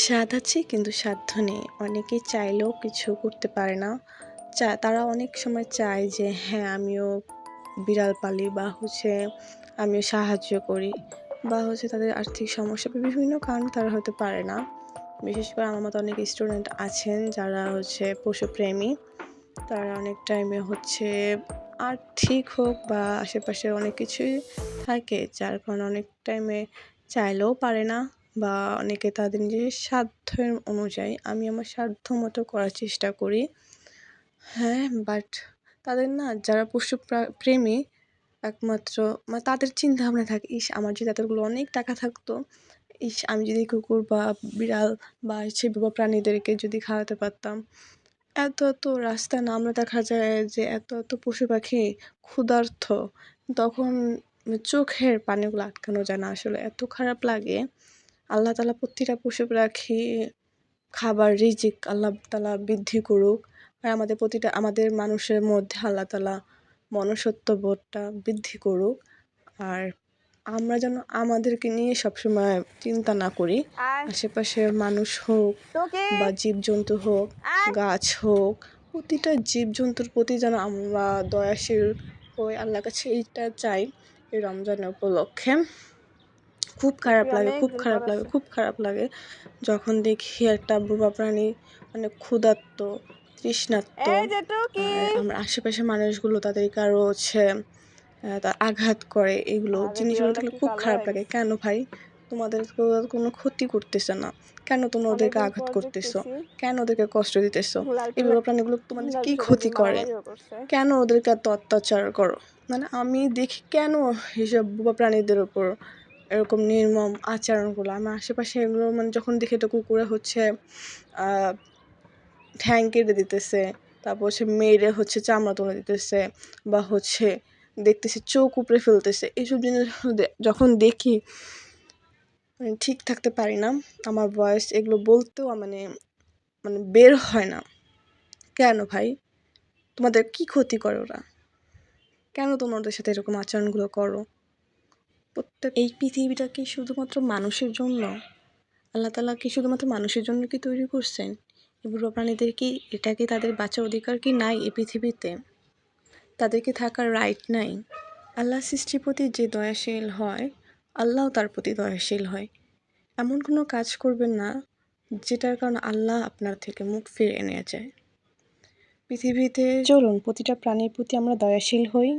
স্বাদ আছে কিন্তু সাধ্য নেই। অনেকেই চাইলেও কিছু করতে পারে না। তারা অনেক সময় চায় যে হ্যাঁ, আমিও বিড়াল পালি বা আমিও সাহায্য করি বা তাদের আর্থিক সমস্যা বা বিভিন্ন কারণে তারা হতে পারে না। বিশেষ করে আমার মতো অনেক স্টুডেন্ট আছেন যারা পশুপ্রেমী। তারা অনেক টাইমে আর্থিক হোক বা আশেপাশে অনেক কিছুই থাকে, যার কারণে অনেক টাইমে চাইলেও পারে না বা অনেকে তাদের নিজের সাধ্যের অনুযায়ী আমি আমার সাধ্য মতো করার চেষ্টা করি। হ্যাঁ, বাট তাদের না যারা প্রেমী একমাত্র তাদের চিন্তাভাবনা থাকে, ইস আমার যদি এতগুলো অনেক টাকা থাকতো, ইস আমি যদি কুকুর বা বিড়াল বা প্রাণীদেরকে যদি খাওয়াতে পারতাম। এত রাস্তা নামলে দেখা যায় যে এত পশু পাখি ক্ষুধার্ত, তখন চোখের পানিগুলো আটকানো যায় না। আসলে এত খারাপ লাগে। আল্লাহ তাআলা প্রতিটা পশু পাখি খাবার রিজিক আল্লাহ তাআলা বৃদ্ধি করুক। আর আমাদের মানুষের মধ্যে আল্লাহ তাআলা মনুষ্যত্ববোধটা বৃদ্ধি করুক। আর আমরা যেন আমাদেরকে নিয়ে সবসময় চিন্তা না করি। আশেপাশের মানুষ হোক বা জীবজন্তু হোক, গাছ হোক, প্রতিটা জীবজন্তুর প্রতি যেন আমরা দয়াশীল হই। আল্লাহর কাছে এইটা চাই এই রমজানের উপলক্ষে। খুব খারাপ লাগে যখন দেখি একটা বুবা প্রাণী ক্ষুধার্ত, তৃষ্ণার্ত। আর আমার আশেপাশের মানুষগুলো তাদেরকে আরও আঘাত করে। জিনিসগুলো দেখলে খুব খারাপ লাগে। কেন ভাই? তোমাদের কোনো ক্ষতি করতেছে না, কেন তোমরা ওদেরকে আঘাত করতেছো? কেন ওদেরকে কষ্ট দিতেছো? এই বুবা প্রাণীগুলো তোমাদের কি ক্ষতি করে? কেন ওদেরকে এত অত্যাচার করো? আমি দেখি কেন এইসব বুবা প্রাণীদের উপর এরকম নির্মম আচরণগুলো। আমার আশেপাশে এগুলো যখন দেখি, একটা কুকুরে ঠ্যাং কেটে দিতেছে, তারপর মেরে চামড়া তুলে দিতেছে বা দেখতেছি চোখ উপড়ে ফেলতেছে। এইসব জিনিস যখন দেখি ঠিক থাকতে পারি না। আমার ভয়েস এগুলো বলতেও বের হয় না। কেন ভাই? তোমাদের কি ক্ষতি করে ওরা? কেন তোমরা ওদের সাথে এরকম আচরণগুলো করো? এই পৃথিবীটা কি শুধুমাত্র মানুষের জন্য? আল্লাহ তাআলা কি শুধুমাত্র মানুষের জন্য কি তৈরি করছেন? এই বুড়ো প্রাণীদের কি তাদের বাঁচার অধিকার কি নাই এই পৃথিবীতে? তাদের কি থাকার রাইট নাই? আল্লাহ সৃষ্টির প্রতি যে দয়াশীল হয়, আল্লাহও তার প্রতি দয়াশীল হয়। এমন কোনো কাজ করবেন না যেটার কারণে আল্লাহ আপনার থেকে মুখ ফিরিয়ে নিয়ে যায়। পৃথিবীতে চলুন প্রতিটা প্রাণীর প্রতি আমরা দয়াশীল হই।